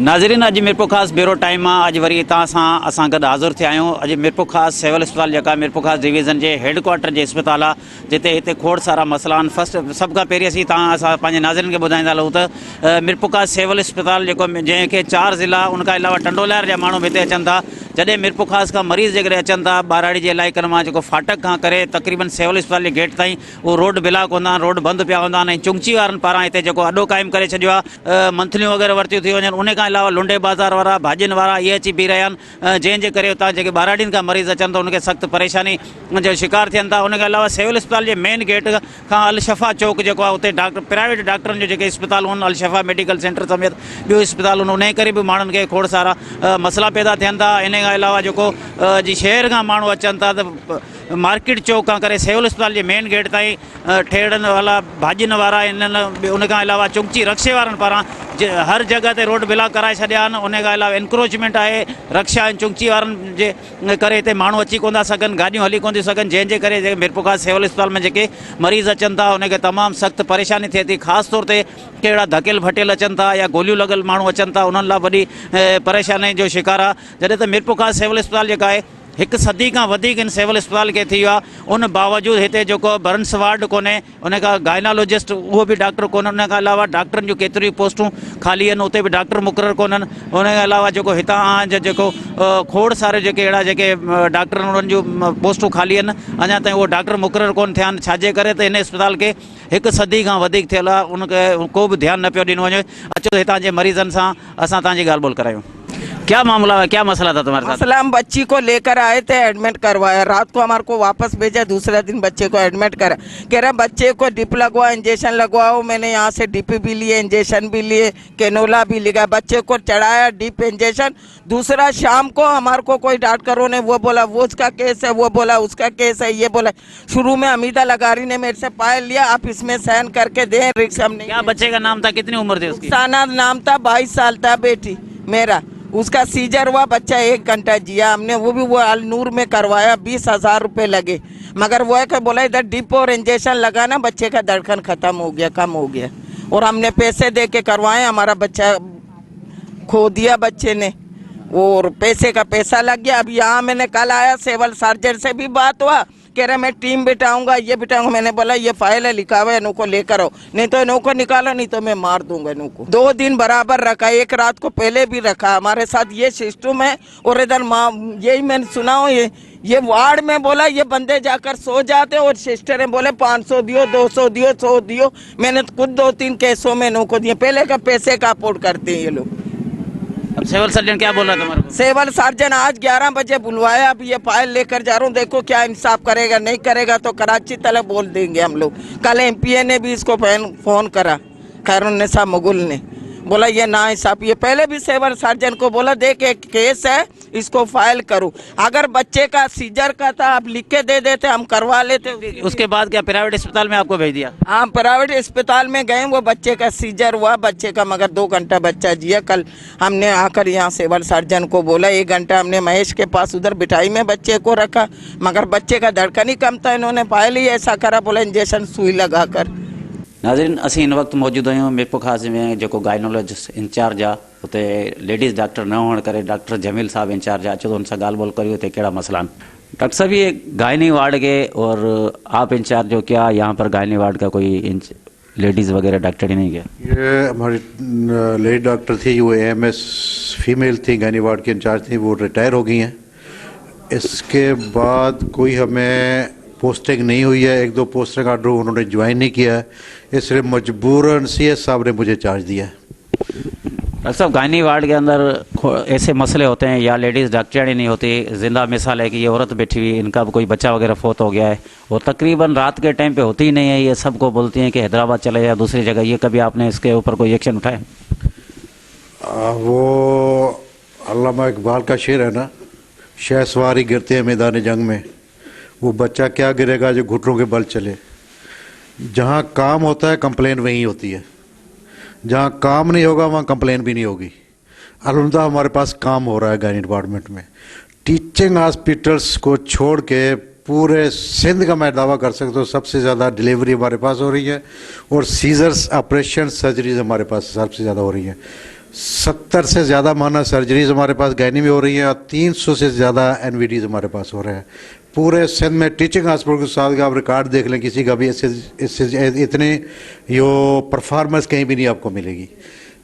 नाज़रीन अॼु मिरपुर ख़ासि ब्यूरो टाइम मां अॼु वरी हितां असां गॾु हाज़िर थिया आहियूं। अॼु मिरपुर ख़ासि सिविल अस्पताल जेका मिरपुर ख़ासि डिवीज़न जे हेडक्वार्टर जे अस्पताल आहे जिते हिते खोड़ सारा मसइला आहिनि। फस्ट सभ खां पहिरीं असां पंहिंजे नाज़रीन खे ॿुधाईंदा हलूं त मिरपुर ख़ासि सिविल अस्पताल जेको जंहिंखे 4 ज़िला उन खां अलावा टंडोलार जा माण्हू हिते अचनि था। जॾहिं मिरपुर ख़ासि खां मरीज़ जेकॾहिं अचनि था ॿाराड़ी जे इलाइक़नि मां जेको फाटक खां करे तक़रीबन सिविल अस्पताल जे गेट ताईं उहो रोड ब्लॉक हूंदा आहिनि, रोड बंदि पिया हूंदा आहिनि। ऐं चुंगची वारनि पारां हिते जेको अॾो क़ाइमु करे छॾियो आहे, मंथलियूं वग़ैरह वरितियूं थी वञनि। उन खां अलावा लुंडे बाज़ार वारा भाॼियुनि वारा इहे अची बीह रहिया आहिनि, जंहिंजे करे हुतां जेके ॿाराड़ियुनि खां मरीज़ अचनि था उनखे सख़्तु परेशानी जो शिकार थियनि था। उनखे अलावा सिविल अस्पताल जे मेन गेट खां अलशफ़ा चौक जेको आहे उते प्राइवेट डॉक्टरनि जो जेके अस्पताल आहिनि, अलशफ़ा मेडिकल सेंटर समेत ॿियो अस्पताल आहिनि, उन करे बि माण्हुनि खे खोड़ सारा मसइला पैदा थियनि था। इन खां अलावा जेको जी शहर खां माण्हू अचनि था त मार्केट चौक खां करे सिविल अस्पताल जे मेन गेट ताईं ठेड़नि वारा भाॼियुनि वारा इन्हनि, उन खां अलावा चुंगची रक्शे वारनि पारां हर जॻह ते रोड ब्लॉक कराए छॾिया आहिनि। उन खां अलावा एनक्रोचमेंट आहे, रक्षा ऐं चुंगची वारनि जे करे हिते माण्हू अची कोन था सघनि, गाॾियूं हली कोन थियूं सघनि, जंहिंजे करे मिरपुर ख़ासि सिविल अस्पताल में जेके मरीज़ अचनि था उनखे तमामु सख़्तु परेशानी थिए थी। ख़ासि तौर ते कहिड़ा धकेल भटियल अचनि था या गोलियूं लॻल माण्हू अचनि था, उन्हनि लाइ वॾी परेशानी जो शिकार आहे। जॾहिं त मिरपुर ख़ासि सिविल अस्पताल जेका आहे 1 सदी खां वधीक इन सिविल अस्पताल खे थी वियो आहे। उन बावजूदि हिते जेको बर्न्स वार्ड कोन्हे, उन खां गाइनालोजिस्ट उहो बि डॉक्टर कोन्हे, उन खां अलावा डॉक्टरनि जूं केतिरियूं पोस्टूं ख़ाली आहिनि, उते बि डॉक्टर मुक़ररु कोन्हनि। उन खां अलावा जेको हितां जेको खोड़ सारे जेके अहिड़ा जेके डॉक्टर उन्हनि जूं पोस्टूं ख़ाली आहिनि, अञा ताईं उहो डॉक्टर मुक़ररु कोन थिया आहिनि। छाजे करे त हिन अस्पताल खे 1 सदी खां वधीक थियल आहे, उनखे को बि ध्यानु न पियो ॾिनो वञे। अचो त हितां जे मरीज़नि सां असां तव्हांजी ॻाल्हि ॿोल करायूं। क्या मामला है, क्या मसला था तुम्हारे साथ? मसला, हम बच्ची को लेकर आए थे, एडमिट करवाया, रात को हमारे को वापस भेजा, दूसरे दिन बच्चे को एडमिट करा। कह रहा बच्चे को डिप लगवाओ, इंजेक्शन लगवाओ। मैंने यहाँ से डिप भी लिए, इंजेक्शन भी लिए, कैनोला भी लिया, बच्चे को चढ़ाया डिप इंजेक्शन। दूसरा शाम को हमारे को कोई डॉक्टरों ने वो बोला वो उसका केस है, वो बोला उसका केस है, ये बोला। शुरू में अमिता लगारी ने मेरे से पायल लिया, आप इसमें साइन करके दें, रिक्स हम नहीं। क्या बच्चे का नाम था, कितनी उम्र थी उसकी? साना नाम था, 22 साल था बेटी मेरा। उसका सीजर हुआ, बच्चा 1 घंटा जिया। हमने वो भी वो अलनूर में करवाया, 20,000 रुपये लगे। मगर वो है कि बोला इधर डिप और इंजेक्शन लगाना, बच्चे का धड़कन खत्म हो गया, कम हो गया। और हमने पैसे दे के करवाए, हमारा बच्चा खो दिया बच्चे ने, और पैसे का पैसा लग गया। अब यहाँ मैंने कल आया, सिविल सर्जन से भी बात हुआ, कह रहा मैं टीम बिठाऊंगा, ये बिठाऊंगा। मैंने बोला ये फाइल है, लिखा हुआ है, इनको लेकर आओ, नहीं तो इनको निकालो, नहीं तो मैं मार दूंगा इनको। 2 दिन बराबर रखा, एक रात को पहले भी रखा। हमारे साथ ये सिस्टम है। और इधर यही मैंने सुना हो, ये वार्ड में बोला ये बंदे जाकर सो जाते, और सिस्टर बोले 500 दियो, 200 दियो, 100 दियो। मैंने खुद 2-3 केसों में इनको दिए, पहले का पैसे का अपोर्ट करते हैं ये लोग। अब सिविल सर्जन क्या बोल रहा है तुम्हारे को? सिविल सर्जन आज 11 बजे बुलवाया, अब ये फाइल लेकर जा रहा हूँ, देखो क्या इंसाफ करेगा, नहीं करेगा तो कराची तलक बोल देंगे हम लोग। कल एमपीए ने भी इसको फोन करा, खैरुन्निसा मुगल ने, बोला ये ना इंसाफ। ये पहले भी सिविल सर्जन को बोला देख एक केस है, इसको फाइल करो। अगर बच्चे का सीजर का था आप लिख के दे देते, हम करवा लेते। उसके बाद क्या प्राइवेट अस्पताल में आपको भेज दिया? हाँ, प्राइवेट अस्पताल में गए, वो बच्चे का सीजर हुआ, बच्चे का मगर 2 घंटा बच्चा जिया। कल हमने आकर यहाँ सिविल सर्जन को बोला, 1 घंटा हमने महेश के पास उधर बिठाई में बच्चे को रखा, मगर बच्चे का धड़कन ही कम था। इन्होंने पहले ही ऐसा करा, बोला इंजेक्शन सुई लगा कर। नाज़रीन असीं इन वक़्तु मौजूद आहियूं मिरपुर ख़ासि में जेको गाइनोलॉजिस्ट इंचार्ज आहे, उते लेडीज़ डॉक्टर न हुअण करे डॉक्टर जमील साहब इंचार्ज आहे। अचो तो उनसां ॻाल्हि ॿोल करियो, हिते कहिड़ा मसला आहिनि। डॉक्टर साहब ये गायनी वार्ड के और आप इंचार्ज हो, क्या यहाँ पर गायनी वार्ड का कोई लेडीज़ वगैरह डॉक्टर ही नहीं गया? ये हमारी लेडी डॉक्टर थी, वो AMS फीमेल थी, गायनी वार्ड के इंचार्ज थी, वो रिटायर हो गई हैं। इसके बाद कोई हमें पोस्टिंग नहीं हुई है, 1-2 पोस्टिंग ऑर्डर उन्होंने ज्वाइन नहीं किया है, इसलिए मजबूरन CS साहब ने मुझे चार्ज दिया है। डॉक्टर साहब गायनी वार्ड के अंदर ऐसे मसले होते हैं या लेडीज़ डॉक्टर ही नहीं होती, जिंदा मिसाल है कि ये औरत बैठी हुई, इनका कोई बच्चा वगैरह फोत हो गया है, और तकरीबन रात के टाइम पे होती ही नहीं है, ये सबको बोलती हैं कि हैदराबाद चले या दूसरी जगह। ये कभी आपने इसके ऊपर कोई एक्शन उठाया? वो अल्लामा इकबाल का शेर है ना, शहसवारी गिरते हैं मैदान जंग में, वो बच्चा क्या गिरेगा जो घुटनों के बल चले। जहाँ काम होता है कंप्लेन वहीं होती है, जहाँ काम नहीं होगा वहाँ कंप्लेन भी नहीं होगी। अलहमदुलिल्लाह हमारे पास काम हो रहा है गायनी डिपार्टमेंट में। टीचिंग हॉस्पिटल्स को छोड़ के पूरे सिंध का मैं दावा कर सकता हूँ सबसे ज़्यादा डिलीवरी हमारे पास हो रही है, और सीजर्स ऑपरेशन सर्जरीज हमारे पास सबसे ज़्यादा हो रही है। 70 से ज़्यादा माना सर्जरीज हमारे पास गायनी में हो रही हैं और 300 से ज़्यादा एनवीडीज हमारे पास हो रहे हैं। पूरे सिंध में टीचिंग हॉस्पिटल के साथ का आप रिकॉर्ड देख लें, किसी का भी इससे इतने यो परफॉर्मेंस कहीं भी नहीं आपको मिलेगी।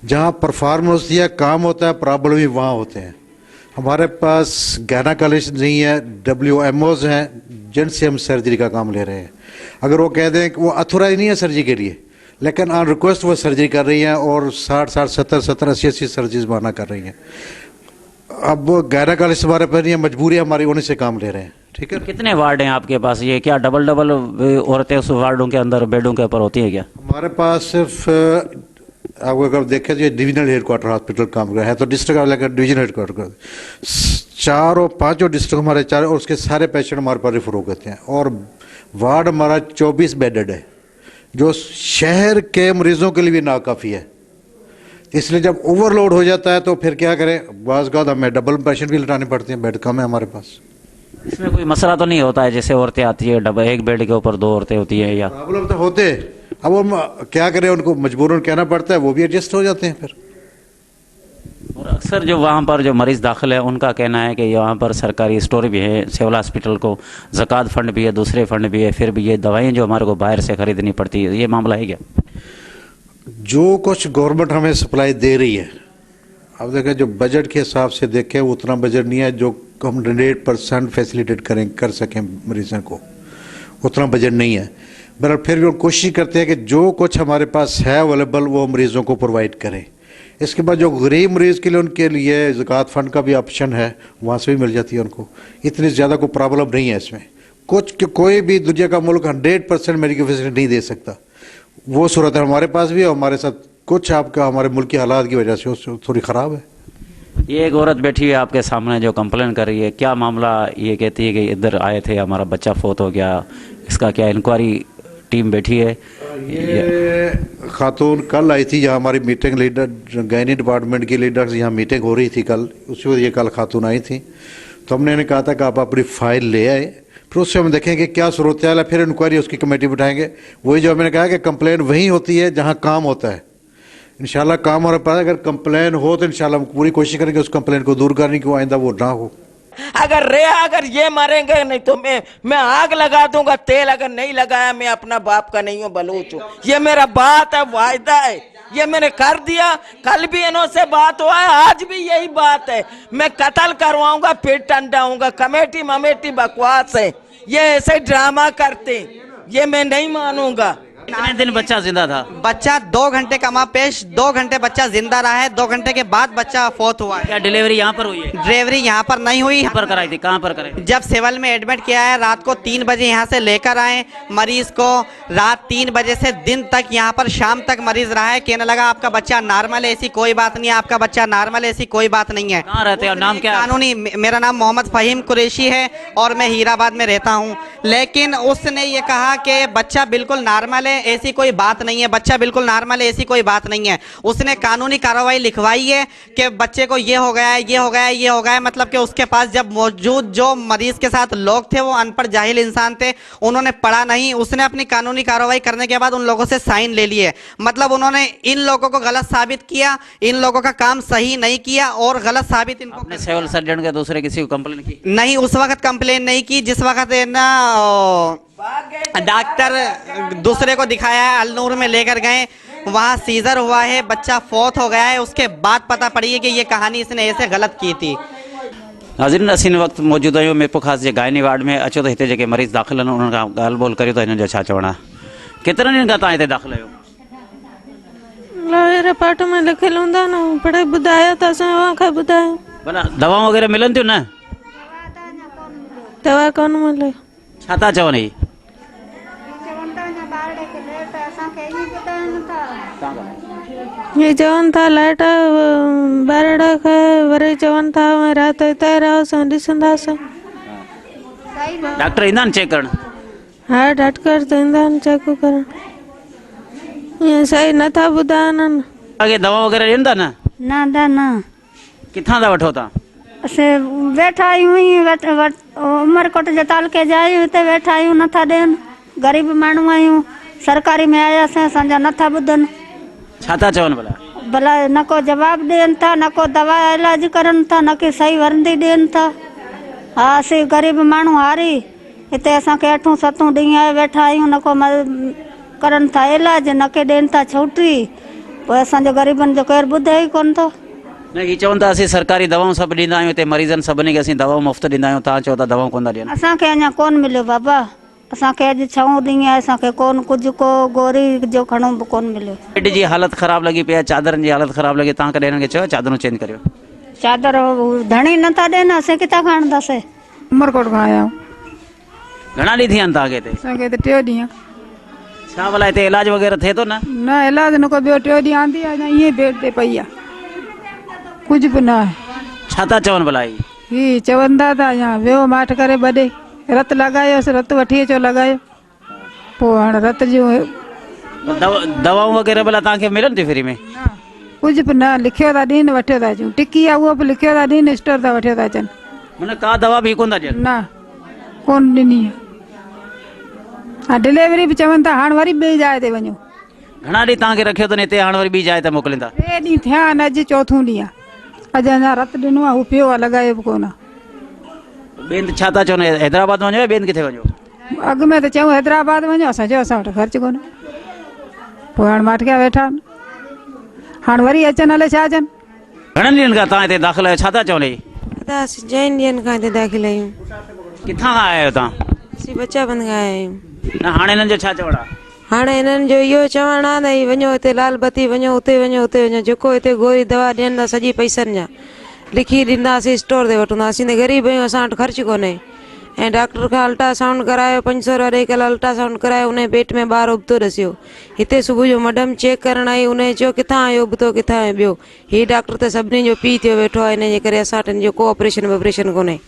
जहाँ परफॉर्मेंस या काम होता है, प्रॉब्लम भी वहाँ होते हैं। हमारे पास गायनेकोलॉजिस्ट नहीं है, WMOs हैं जिनसे हम सर्जरी का काम ले रहे हैं। अगर वो कह दें कि वो अथोराइज नहीं है सर्जरी के लिए, लेकिन ऑन रिक्वेस्ट वो सर्जरी कर रही हैं और 60 70 80 सर्जरीज माना कर रही हैं। अब वो गायनेकोलॉजिस्ट हमारे पास नहीं है, मजबूरी हमारी उन्हीं से काम ले रहे हैं। ठीक है। कितने वार्ड हैं आपके पास? ये क्या डबल औरतें उस वार्डों के अंदर बेडों के ऊपर होती है क्या? हमारे पास सिर्फ आपको अगर देखें तो ये डिविजनल हेडक्वार्टर हॉस्पिटल काम कर रहा है, तो डिस्ट्रिक्ट लेकर डिवीजन हेडक्वार्टर 4 और 5 डिस्ट्रिक्ट हमारे 4 और उसके सारे पेशेंट हमारे पास रेफर हो गए हैं। और वार्ड हमारा 24 बेडेड है, जो शहर के मरीजों के लिए भी नाकाफ़ी है। इसलिए जब ओवरलोड हो जाता है तो फिर क्या करें, बाज़ का हमें डबल पेशेंट भी लटाने पड़ते हैं, बेड कम है हमारे पास। इसमें कोई मसला तो नहीं होता है जैसे औरतें आती है डबल, एक बेड के ऊपर 2 औरतें होती है या? प्रॉब्लम तो होते, अब हम क्या करें, उनको मजबूरन कहना पड़ता है, वो भी एडजस्ट हो जाते हैं फिर। और अक्सर जो वहाँ पर जो मरीज़ दाखिल है उनका कहना है कि यहाँ पर सरकारी स्टोर भी है, सिविल हॉस्पिटल को ज़कात फंड भी है, दूसरे फंड भी है, फिर भी ये दवाएं जो हमारे को बाहर से ख़रीदनी पड़ती है, ये मामला है क्या? जो कुछ गवर्नमेंट हमें सप्लाई दे रही है, अब देखें जो बजट के हिसाब से देखें उतना बजट नहीं है जो हम 100% फैसिलिटेट कर सकें मरीजों को, उतना बजट नहीं है। बहरहाल फिर भी हम कोशिश करते हैं कि जो कुछ हमारे पास है अवेलेबल वो मरीज़ों को प्रोवाइड करें। इसके बाद जो गरीब मरीज़ के लिए उनके लिए ज़कात फ़ंड का भी ऑप्शन है, वहाँ से भी मिल जाती है उनको, इतनी ज़्यादा कोई प्रॉब्लम नहीं है इसमें। कोई भी दुनिया का मुल्क 100% मेडिकल फैसिलिटी नहीं दे सकता, वो सूरत है हमारे पास भी है। हमारे साथ कुछ आपका हमारे मुल्क की हालात की वजह से थोड़ी ख़राब है। ये एक औरत बैठी है आपके सामने जो कंप्लेन कर रही है, क्या मामला? ये कहती है कि इधर आए थे, हमारा बच्चा फोत हो गया, इसका क्या इंक्वायरी टीम बैठी है? ये खातून कल आई थी, यहाँ हमारी मीटिंग लीडर गायनी डिपार्टमेंट की लीडर यहाँ मीटिंग हो रही थी कल, उसी वक्त ये कल खातून आई थी। तो हमने इन्हें कहा था कि आप अपनी फ़ाइल ले आए, फिर उससे हम देखेंगे क्या सूरत हाल है, फिर इंक्वायरी उसकी कमेटी बिठाएंगे। वही जो मैंने कहा कि कंप्लेन वहीं होती है जहाँ काम होता है। इंशाल्लाह काम हो रहा है, अगर कंप्लेन हो तो इंशाल्लाह हम पूरी कोशिश करेंगे उस कंप्लेन को दूर करने की, आइंदा वो ना हो। अगर ये मरेंगे नहीं तो मैं आग लगा दूंगा, तेल अगर नहीं लगाया मैं अपना बाप का नहीं हूँ, बलूच हूँ। ये मेरा बात है, वायदा है, ये मैंने कर दिया। कल भी इन्हों से बात हुआ है, आज भी यही बात है। मैं कत्ल करवाऊंगा फिर टंडाऊंगा। कमेटी ममेटी बकवास है, ये ऐसे ड्रामा करते, ये मैं नहीं मानूंगा। कितने दिन बच्चा जिंदा था? बच्चा 2 घंटे कमा पेश, 2 घंटे बच्चा जिंदा रहा है, 2 घंटे के बाद बच्चा फौत हुआ है। क्या डिलीवरी यहाँ पर हुई है? डिलीवरी यहाँ पर नहीं हुई। कहाँ पर कराई थी? कहाँ पर कराई? जब सिविल में एडमिट किया है, रात को 3 बजे यहाँ से लेकर आए मरीज को। रात 3 बजे से दिन तक यहाँ पर शाम तक मरीज रहा है। कहने लगा आपका बच्चा नॉर्मल है, ऐसी कोई बात नहीं है, आपका बच्चा नॉर्मल है, ऐसी कोई बात नहीं है। कहाँ रहते हो? नाम क्या है? कानूनी, मेरा नाम मोहम्मद फ़हीम कुरैशी है और मैं हीराबाद में रहता हूँ। लेकिन उसने ये कहा कि बच्चा बिल्कुल नॉर्मल है, ऐसी कोई बात नहीं है, बच्चा बिल्कुल नॉर्मल है, ऐसी कोई बात नहीं है। उसने कानूनी कार्रवाई लिखवाई है कि बच्चे को ये हो गया है, ये हो गया है, ये हो गया है। मतलब कि उसके पास जब मौजूद जो मरीज के साथ लोग थे वो अनपढ़ जाहिल इंसान थे, उन्होंने पढ़ा नहीं। उसने अपनी कानूनी कार्रवाई करने के बाद उन लोगों से साइन ले लिए। मतलब उन्होंने इन लोगों को गलत साबित किया, इन लोगों का काम सही नहीं किया और गलत साबित इनको। आपने सिविल सर्जन के दूसरे किसी को कंप्लेन की? नहीं, उस वक्त कंप्लेन नहीं की जिस वक्त ना डॉक्टर दूसरे को दिखाया है, अलनूर में लेकर गए, वहाँ सीजर हुआ है, बच्चा फौत हो गया है। उसके बाद पता पड़ी है कि ये कहानी इसने ऐसे गलत की थी। नाज़रीन, असीं वक्त मौजूद आहियूं मेरपुर ख़ासि जे गायनी वार्ड में। अचो तो हिते जेके मरीज़ दाख़िल आहिनि उन्हनि खां ॻाल्हि ॿोल करियो त हिननि जो छा चवणु आहे। केतिरनि ॾींहंनि खां तव्हां हिते दाख़िल आहियो? रिपोर्ट में लिखियल हूंदा न, पढ़े ॿुधायो त असां उहा खां ॿुधायूं। भला दवाऊं वग़ैरह मिलनि थियूं न? दवा कोन मिले। छा था चवनि ही? ये चवनि था लाइट ॿारड़ा खां, वरी चवनि था राति हिते रहो, असां ॾिसंदासीं। डॉक्टर ईंदा आहिनि चेक करणु? हा, डॉक्टर त ईंदा आहिनि चेक करणु, ईअं सही नथा ॿुधाइनि। आगे दवा वग़ैरह ॾियनि था न? न किथां था वठो तव्हां? असां वेठा आहियूं ई उमरकोट जे तालुके जा आहियूं, हिते वेठा आहियूं, नथा ॾियनि। ग़रीब माण्हू आहियूं, सरकारी में आयासीं, असांजा नथा ॿुधनि। छा था चवनि भला? भला न को जवाब ॾियनि था, न को दवा इलाज करनि था, न की सही वरंदी ॾियनि था। हा असीं ग़रीब माण्हू हारी हिते असांखे 8-7 ॾींहं आए वेठा आहियूं, न को करनि था इलाज, न के ॾियनि था छुटी। पोइ असांजे ग़रीबनि जो केरु ॿुधे ई कोन थो। न ही चवनि था असीं सरकारी दवाऊं सभु ॾींदा आहियूं, हिते मरीज़नि सभिनी खे असीं दवाऊं मुफ़्त ॾींदा आहियूं, तव्हां चओ था दवाऊं कोन था ॾियनि। असांखे अञा कोन मिलियो बाबा, असांखे अॼु 6 ॾींहं आहे, असांखे कोन कुझु को गोरी जो खणो बि कोन मिलियो। बेड जी हालत ख़राब लॻी पई आहे, चादरनि जी हालत ख़राब लॻी, तव्हां कॾहिं हिननि खे चयो चादरूं चेंज करियो? चादर धणी नथा ॾियनि, असीं किथां खणंदासीं। उमरकोट खां आया आहियूं। घणा ॾींहं थी आहिनि तव्हांखे हिते? असांखे हिते 3 ॾींहं। छा भला हिते इलाज वग़ैरह थिए थो न? न इलाज न को, ॿियो 3 ॾींहं आंदी आहे, ईअं बेड ते पई आहे, कुझु बि न आहे। छा था चवनि भला ही चवंदा था या वियो माठ करे 2 ॾे रत लॻायोसि, रत वठी अचो लॻायो, पोइ हाणे रत जूं दवाऊं वग़ैरह भला तव्हांखे मिलनि थियूं फ्री में? न कुझु बि न, लिखियो था ॾींहुं वठियो था अचूं, टिकी आहे उहो बि लिखियो था ॾींहुं, स्टोर था वठियो था अचनि। माना का दवा बि कोन था ॾियनि? न कोन ॾिनी आहे। हा डिलीवरी बि चवनि था, हाणे वरी ॿिए जाइ ते वञो। घणा ॾींहं तव्हांखे रखियो अथनि हिते, हाणे वरी ॿी जाइ ते मोकिलीनि था? 3 ॾींहं थिया आहिनि, अॼु 4थों ॾींहुं आहे। अॼु अञा रत ॾिनो आहे, हू पियो आहे, लॻायो बि कोन आहे। ॿियनि छा था चवनि, हैदराबाद वञो या ॿियनि किथे वञो? अॻु में त चयूं हैदराबाद वञो, असां चयो असां वटि ख़र्चु कोन्हे, पोइ हाणे माठिया वेठा आहिनि, हाणे वरी अचनि, हले छा अचनि। घणनि ॾींहंनि खां तव्हां हिते दाख़िल आहियो, छा था चवनि? असां 4 ॾींहंनि खां हिते दाख़िल आहियूं। किथां खां आया आहियो तव्हां? असीं बच्चाबंद खां आया आहियूं। न हाणे हिननि जो छा चवणु आहे? हाणे हिननि जो इहो चवणु आहे त वञो हिते लाल बत्ती वञो, हुते वञो, हुते वञो, जेको हिते गोरी दवा ॾियनि था सॼी पैसनि जा लिखी ॾींदासीं, स्टोर ते वठूं था। असीं त ग़रीब आहियूं, असां वटि ख़र्चु कोन्हे। ऐं डॉक्टर खां अल्ट्रासाउंड करायो, 500 रुपया ॾेई करे अल्ट्रासाउंड करायो, उन पेट में ॿार उबतो ॾसियो। हिते सुबुह जो मैडम चेक करणु आई, उन चयो किथां आयो उबतो, किथां आयो ॿियो। हीउ डॉक्टर त सभिनी जो पीउ थियो वेठो आहे, हिन जे करे असां वटि जो को ऑपरेशन कोन्हे।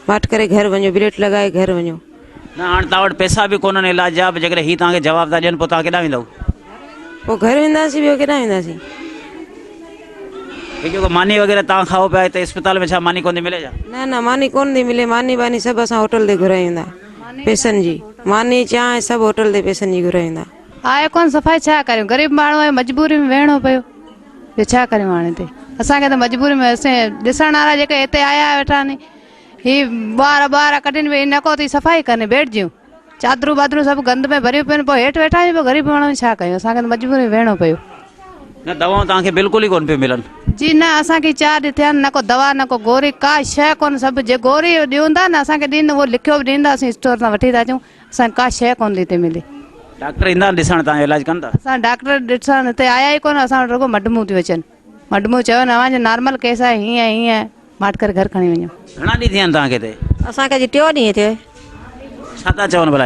माठ करे घर वञो, ब्लेट लॻाए घर वञो। न हाणे तव्हां वटि पैसा बि कोन्हनि इलाज जा, जेकॾहिं हीअ तव्हांखे जवाब था ॾियनि, पोइ तव्हां केॾांहुं वेंदव? पोइ घर वेंदासीं, ॿियो केॾांहुं वेंदासीं। जेको मानी वग़ैरह तव्हां खाओ पिया हिते अस्पताल में, छा मानी कोन थी मिले छा? न न मानी कोन थी मिले, मानी बानी सभु असां होटल ते घुरायूं था, पैसनि जी मानी चांहि सभु होटल ते पैसनि जी घुरायूं था। आहे कोन सफ़ाई, छा करियूं, ग़रीब माण्हू आहे, मजबूरी में वेहणो पियो, ॿियो छा करियूं। हाणे हिते असांखे त मजबूरी में, असां ॾिसण वारा जेके हिते आया वेठा आहिनि, हीअ ॿार कढनि वेही न को थी सफ़ाई कनि, बेड जूं चादरूं वादरूं सभु गंद में भरियूं पियूं, पोइ हेठि वेठा आहियूं, पोइ ग़रीब माण्हू छा कयूं, असांखे त मजबूरी में वेहणो पियो। न दवाऊं तव्हांखे बिल्कुलु ई कोन पियूं मिलनि? जी न, असांखे 4 ॾींहं थिया, न को दवा न को गोरी, का शइ कोन। सभु जे गोरी ॾींदा न असांखे ॾींदा, उहो लिखियो बि ॾींदा, असीं स्टोर तां वठी था अचूं, असांखे का शइ कोन थी हिते मिले। डॉक्टर ईंदा ॾिसण, तव्हां इलाज कनि था? असां डॉक्टर ॾिसण हिते आया ई कोन, असां वटि रुॻो मडमूं थियूं अचनि, मडमूं चवनि अवांजो नॉर्मल केस आहे, हीअं हीअं माठ करे घर खणी वञो। घणा ॾींहं थिया आहिनि तव्हांखे हिते? असांखे अॼु 3 ॾींहं थियो। छा था चवनि भला?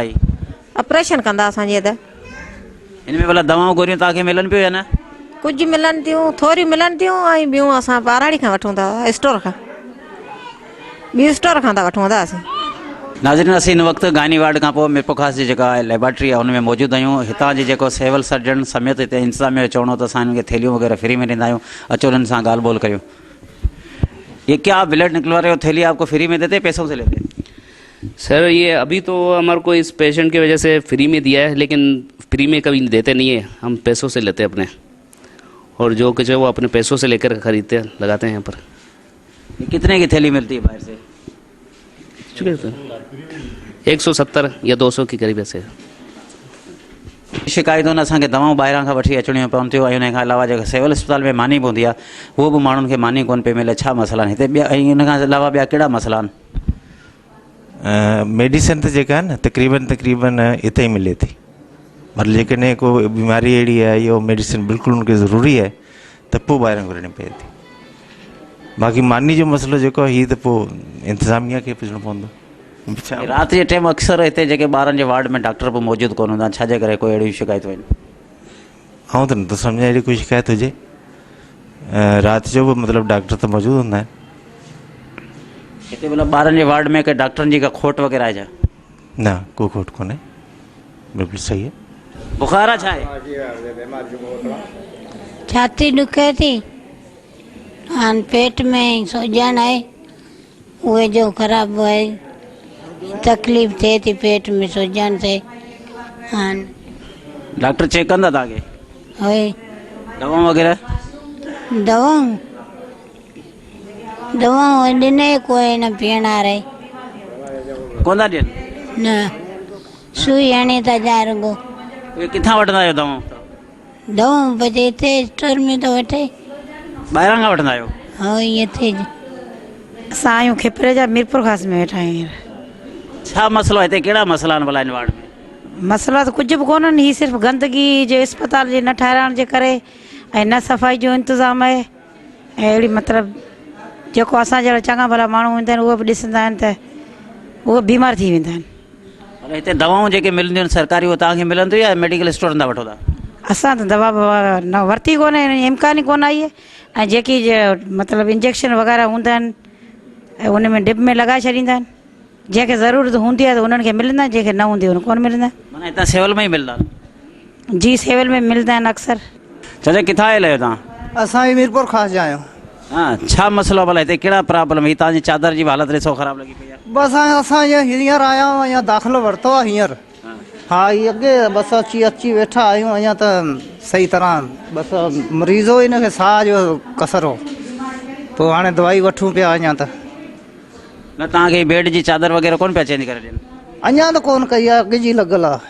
ऑपरेशन कंदा असांजे त। हिन में भला दवाऊं गोरियूं तव्हांखे मिलनि पियूं या न? कुझु मिलनि थियूं, थोरी मिलनि थियूं, ऐं ॿियूं असां पाराड़ी खां वठूं था, स्टोर खां, ॿी स्टोर खां था वठूं था असीं। नाज़रीन, असीं हिन वक़्तु गायनी वार्ड खां पोइ मिरपोखास जी जेका लेबोरेटरी आहे हुन में मौजूदु आहियूं। हितां जी जेको सिविल सर्जन समेत हिते इंतज़ामिया जो चवणो त असां हिननि खे थैलियूं वग़ैरह फ्री में ॾींदा आहियूं, अचो हिननि सां ॻाल्हि ॿोल करियो। ये क्या ब्लड निकलवा रहे हो, थैली आपको फ्री में देते, पैसों से लेते? सर ये अभी तो हमारे को इस पेशेंट की वजह से फ्री में दिया है, लेकिन फ्री में कभी देते नहीं है, हम पैसों से लेते हैं अपने, और जो कुछ है वो अपने पैसों से लेकर खरीदते हैं, लगाते हैं यहाँ पर। कितने की थैली मिलती है बाहर से? 170 या 200 के करीब ऐसे। शिकायतूं असांखे दवाऊं ॿाहिरां खां वठी अचणियूं पवनि थियूं, ऐं हुन खां अलावा जेका सिविल अस्पताल में मानी पवंदी आहे उहो बि माण्हुनि खे मानी कोन पई मिले। छा मसइला आहिनि हिते ॿिया, ऐं हिन खां अलावा ॿिया कहिड़ा मसइला आहिनि? मेडिसिन त जेका आहे न तक़रीबन हिते ई मिले थी, मतिलबु जेकॾहिं को बीमारी अहिड़ी आहे इहो मेडिसिन बिल्कुलु उनखे ज़रूरी आहे त पोइ ॿाहिरां घुरणी पए थी। बाक़ी मानी जो मसइलो जेको आहे हीअ त पोइ इंतिज़ामिया खे पुछणो पवंदो। राति जे टाइम अक्सर हिते जेके ॿारनि जे वार्ड में डॉक्टर बि मौजूदु कोन हूंदा, छाजे करे कोई अहिड़ियूं शिकायतूं आहिनि? ऐं त नथो सम्झां अहिड़ी कोई शिकायत हुजे। राति जो बि मतिलबु डॉक्टर त मौजूदु हूंदा आहिनि हिते, मतिलबु ॿारनि जे वार्ड में के डॉक्टरनि जी का खोट वग़ैरह आहे छा? न को खोट कोन्हे, बिल्कुलु सही आहे। बुखार छा आहे? छाती दुखे थी, हाणे पेट में सूजन आहे, उहे जो ख़राबु आहे, तकलीफ़ थिए थी पेट में सूजन से। हाणे डॉक्टर चेक कंदा तव्हांखे? होए दवाऊं वग़ैरह? दवाऊं दवाऊं ॾिने कोई न पीअणा रहे कोन था ॾियनि? न सुई हणी था जा रुगो इहे किथां वठंदा आहियो दवाऊं? दवाऊं बचे हिते स्टोर में थो वठे। ॿाहिरां खां वठंदा आहियो? हा इहे थिए असां आहियूं खिपरे जा मीरपुर खास में वेठा आहियूं। छा मसलो आहे हिते? कहिड़ा मसला आहिनि भला हिन वार्ड में? मसला त कुझु बि कोन्हनि, हीअ सिर्फ़ु गंदगी जे अस्पताल जे न ठाहिराइण जे करे ऐं न सफ़ाई जो इंतज़ाम आहे। ऐं अहिड़ी मतिलबु जेको असां जहिड़ा चङा भला माण्हू हूंदा आहिनि उहे बि ॾिसंदा आहिनि त उहे बीमार थी वेंदा आहिनि। पर हिते दवाऊं जेके मिलंदियूं आहिनि सरकारी उहे तव्हांखे मिलंदियूं या मेडिकल स्टोर था वठो था? असां त दवा न वरिती कोन्हे, इम्कान ई कोन आई आहे। ऐं जेकी मतिलबु इंजेक्शन वग़ैरह हूंदा आहिनि ऐं उन में डिब में लॻाए छॾींदा आहिनि। जंहिंखे ज़रूरत हूंदी आहे त उन्हनि खे मिलंदा आहिनि, जंहिंखे न हूंदी आहे उन कोन मिलंदा आहिनि। माना हितां सिविल में ई मिलंदा? जी सिविल में मिलंदा आहिनि अक्सर। चाचा किथां आयल आहियो तव्हां? असां ही मीरपुर ख़ास जा आहियूं। हा, छा मसलो आहे भला हिते? कहिड़ा प्रॉब्लम? ही तव्हांजी चादर जी हालत ॾिसो ख़राबु लॻी पई आहे। बस असां हींअर आया आहियूं, अञा दाख़िलो वरितो आहे हींअर। हा ये अॻे बस अची वेठा आहियूं, अञा त सही तरह बस मरीज़ो हिन खे साह जो कसर हो, पोइ हाणे दवाई वठूं पिया। अञा त न तव्हांखे बेड जी चादर वग़ैरह कोन पिया चेंज करे ॾियनि? अञा त कोन कई आहे, अॻे जी लॻल आहे।